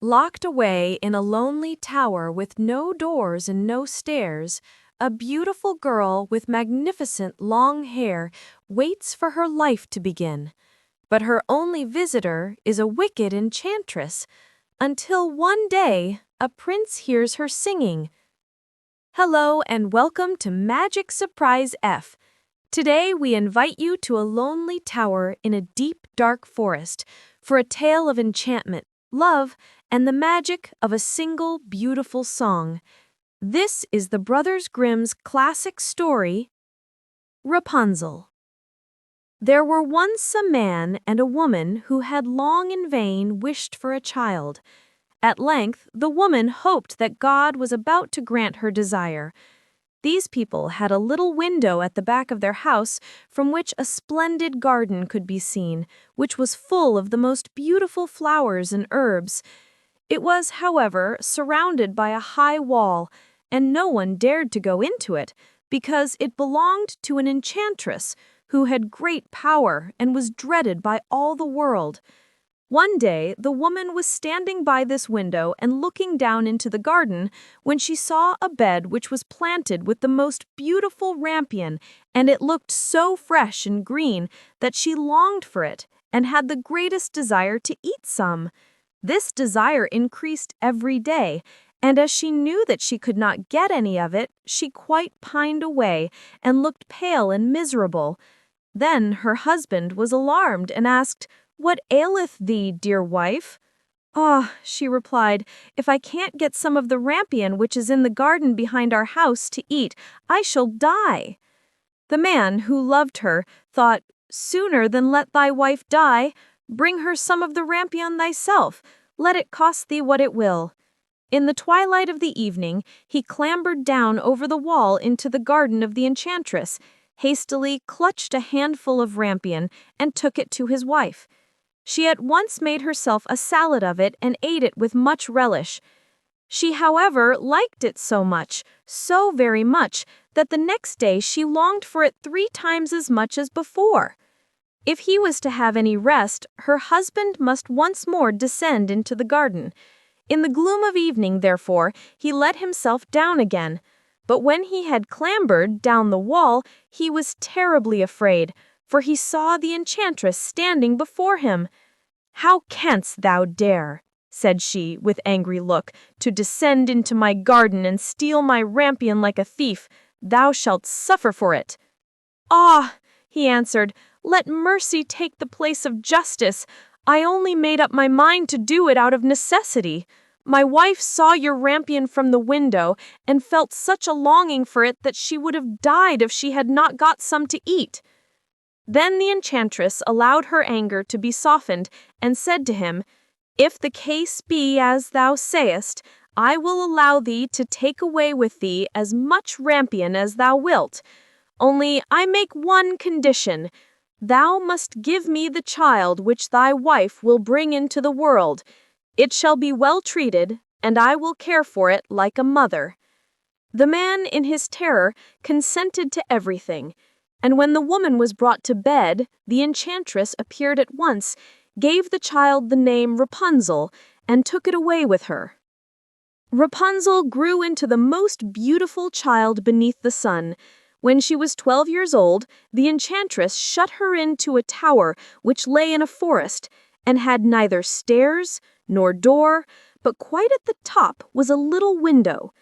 Locked away in a lonely tower with no doors and no stairs, a beautiful girl with magnificent long hair waits for her life to begin. But her only visitor is a wicked enchantress, until one day a prince hears her singing. Hello and welcome to Magic Surprise F. Today we invite you to a lonely tower in a deep, dark forest for a tale of enchantment, love, and the magic of a single beautiful song. This is the Brothers Grimm's classic story, Rapunzel. There were once a man and a woman who had long in vain wished for a child. At length, the woman hoped that God was about to grant her desire. These people had a little window at the back of their house from which a splendid garden could be seen, which was full of the most beautiful flowers and herbs. It was, however, surrounded by a high wall, and no one dared to go into it, because it belonged to an enchantress who had great power and was dreaded by all the world. One day, the woman was standing by this window and looking down into the garden when she saw a bed which was planted with the most beautiful rampion, and it looked so fresh and green that she longed for it and had the greatest desire to eat some. This desire increased every day, and as she knew that she could not get any of it, she quite pined away and looked pale and miserable. Then her husband was alarmed and asked, "What aileth thee, dear wife?" "Ah," she replied, "if I can't get some of the rampion which is in the garden behind our house to eat, I shall die." The man, who loved her, thought, "Sooner than let thy wife die, bring her some of the rampion thyself, let it cost thee what it will." In the twilight of the evening, he clambered down over the wall into the garden of the enchantress, hastily clutched a handful of rampion, and took it to his wife. She at once made herself a salad of it and ate it with much relish. She, however, liked it so very much, that the next day she longed for it 3 times as much as before. If he was to have any rest, her husband must once more descend into the garden. In the gloom of evening, therefore, he let himself down again. But when he had clambered down the wall, he was terribly afraid, for he saw the enchantress standing before him. "How canst thou dare," said she, with angry look, "to descend into my garden and steal my rampion like a thief? Thou shalt suffer for it." "Ah," he answered, "let mercy take the place of justice. I only made up my mind to do it out of necessity. My wife saw your rampion from the window and felt such a longing for it that she would have died if she had not got some to eat." Then the enchantress allowed her anger to be softened and said to him, "If the case be as thou sayest, I will allow thee to take away with thee as much rampion as thou wilt. Only I make one condition. Thou must give me the child which thy wife will bring into the world. It shall be well treated, and I will care for it like a mother." The man, in his terror, consented to everything. And when the woman was brought to bed, the enchantress appeared at once, gave the child the name Rapunzel, and took it away with her. Rapunzel grew into the most beautiful child beneath the sun. When she was 12 years old, the enchantress shut her into a tower which lay in a forest, and had neither stairs nor door, but quite at the top was a little window.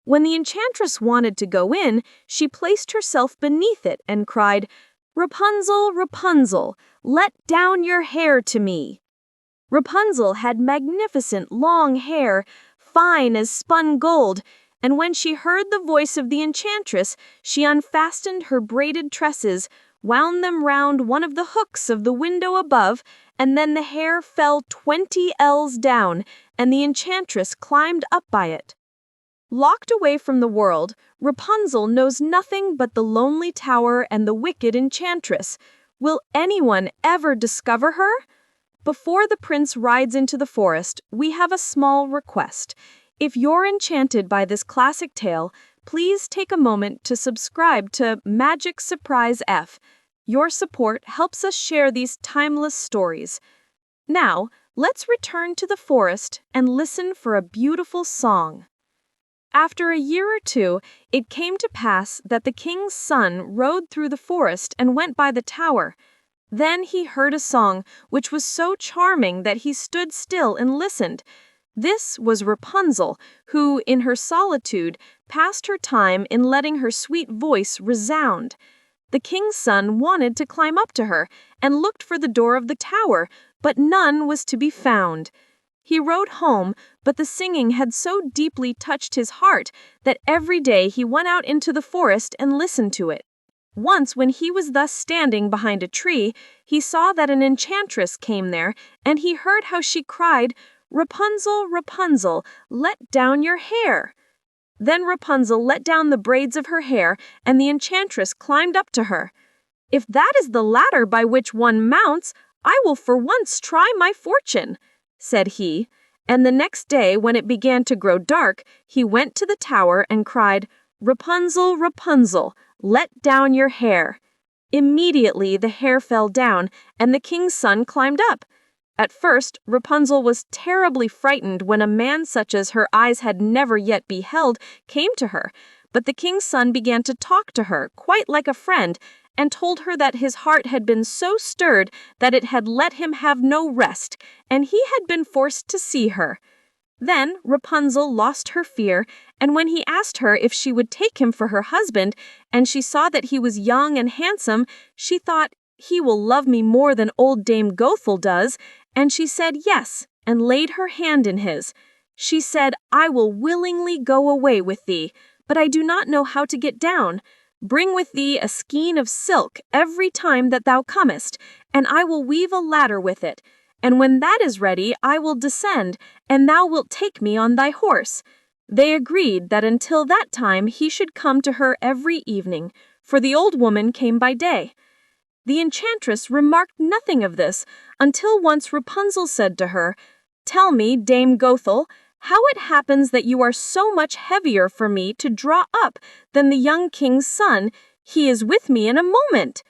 When the enchantress wanted to go in, she placed herself beneath it and cried, "Rapunzel, Rapunzel, let down your hair to me." Rapunzel had magnificent long hair, fine as spun gold, and when she heard the voice of the enchantress, she unfastened her braided tresses, wound them round one of the hooks of the window above, and then the hair fell 20 ells down, and the enchantress climbed up by it. Locked away from the world, Rapunzel knows nothing but the lonely tower and the wicked enchantress. Will anyone ever discover her? Before the prince rides into the forest, we have a small request. If you're enchanted by this classic tale, please take a moment to subscribe to Magic Surprise F. Your support helps us share these timeless stories. Now, Let's return to the forest and listen for a beautiful song. After a year or two, it came to pass that the king's son rode through the forest and went by the tower. Then he heard a song which was so charming that he stood still and listened. This was Rapunzel, who, in her solitude, passed her time in letting her sweet voice resound. The king's son wanted to climb up to her and looked for the door of the tower, but none was to be found. He rode home, but the singing had so deeply touched his heart that every day he went out into the forest and listened to it. Once, when he was thus standing behind a tree, he saw that an enchantress came there, and he heard how she cried, "Rapunzel, Rapunzel, let down your hair." Then Rapunzel let down the braids of her hair, and the enchantress climbed up to her. "If that is the ladder by which one mounts, I will for once try my fortune," said he, and the next day, when it began to grow dark, he went to the tower and cried, "Rapunzel, Rapunzel, let down your hair." Immediately the hair fell down, and the king's son climbed up. At first, Rapunzel was terribly frightened when a man such as her eyes had never yet beheld came to her, but the king's son began to talk to her, quite like a friend, and told her that his heart had been so stirred that it had let him have no rest, and he had been forced to see her. Then Rapunzel lost her fear, and when he asked her if she would take him for her husband, and she saw that he was young and handsome, she thought, "He will love me more than old Dame Gothel does," and she said yes, and laid her hand in his. She said, "I will willingly go away with thee, but I do not know how to get down. Bring with thee a skein of silk every time that thou comest, and I will weave a ladder with it. And when that is ready, I will descend, and thou wilt take me on thy horse." They agreed that until that time he should come to her every evening, for the old woman came by day. The enchantress remarked nothing of this, until once Rapunzel said to her, "Tell me, Dame Gothel, how it happens that you are so much heavier for me to draw up than the young king's son. He is with me in a moment."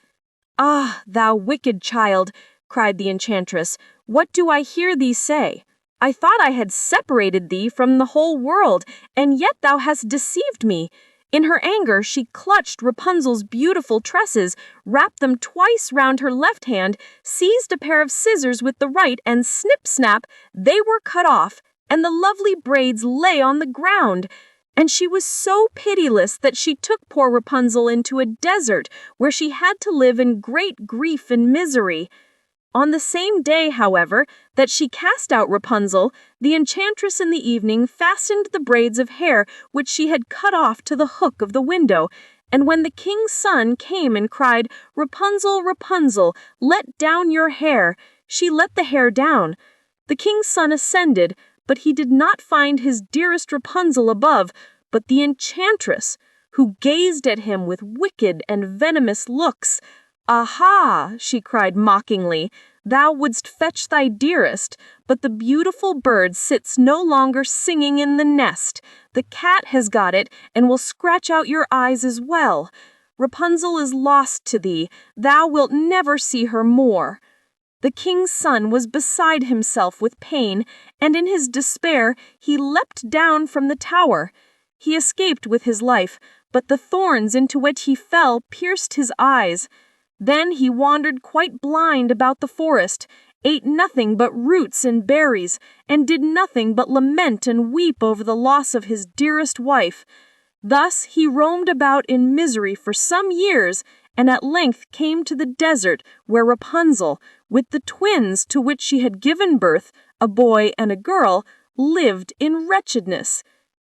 "Ah, thou wicked child," cried the enchantress, "what do I hear thee say? I thought I had separated thee from the whole world, and yet thou hast deceived me." In her anger, she clutched Rapunzel's beautiful tresses, wrapped them twice round her left hand, seized a pair of scissors with the right, and snip-snap, they were cut off, and the lovely braids lay on the ground. And she was so pitiless that she took poor Rapunzel into a desert, where she had to live in great grief and misery. On the same day, however, that she cast out Rapunzel, the enchantress in the evening fastened the braids of hair which she had cut off to the hook of the window, and when the king's son came and cried, "Rapunzel, Rapunzel, let down your hair," she let the hair down. The king's son ascended, but he did not find his dearest Rapunzel above, but the enchantress, who gazed at him with wicked and venomous looks. "Aha!" she cried mockingly, "thou wouldst fetch thy dearest, but the beautiful bird sits no longer singing in the nest. The cat has got it, and will scratch out your eyes as well. Rapunzel is lost to thee, thou wilt never see her more." The king's son was beside himself with pain, and in his despair he leapt down from the tower. He escaped with his life, but the thorns into which he fell pierced his eyes. Then he wandered quite blind about the forest, ate nothing but roots and berries, and did nothing but lament and weep over the loss of his dearest wife. Thus he roamed about in misery for some years, and at length came to the desert where Rapunzel, with the twins to which she had given birth, a boy and a girl, lived in wretchedness.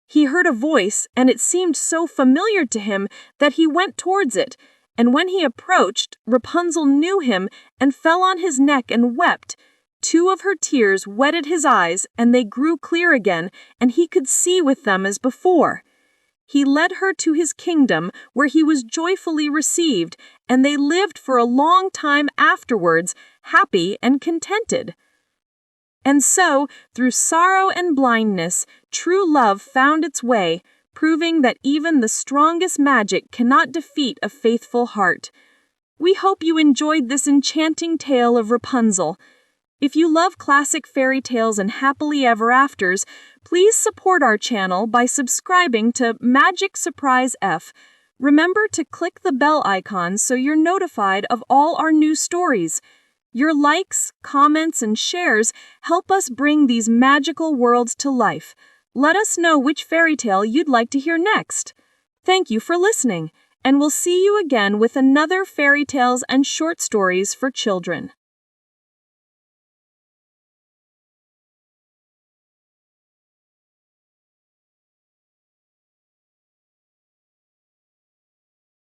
He heard a voice, and it seemed so familiar to him that he went towards it, and when he approached, Rapunzel knew him and fell on his neck and wept. 2 of her tears wetted his eyes, and they grew clear again, and he could see with them as before. He led her to his kingdom, where he was joyfully received, and they lived for a long time afterwards, happy and contented. And so, through sorrow and blindness, true love found its way, proving that even the strongest magic cannot defeat a faithful heart. We hope you enjoyed this enchanting tale of Rapunzel. If you love classic fairy tales and happily ever afters, please support our channel by subscribing to MagicSurprise F. Remember to click the bell icon so you're notified of all our new stories. Your likes, comments, and shares help us bring these magical worlds to life. Let us know which fairy tale you'd like to hear next. Thank you for listening, and we'll see you again with another fairy tales and short stories for children.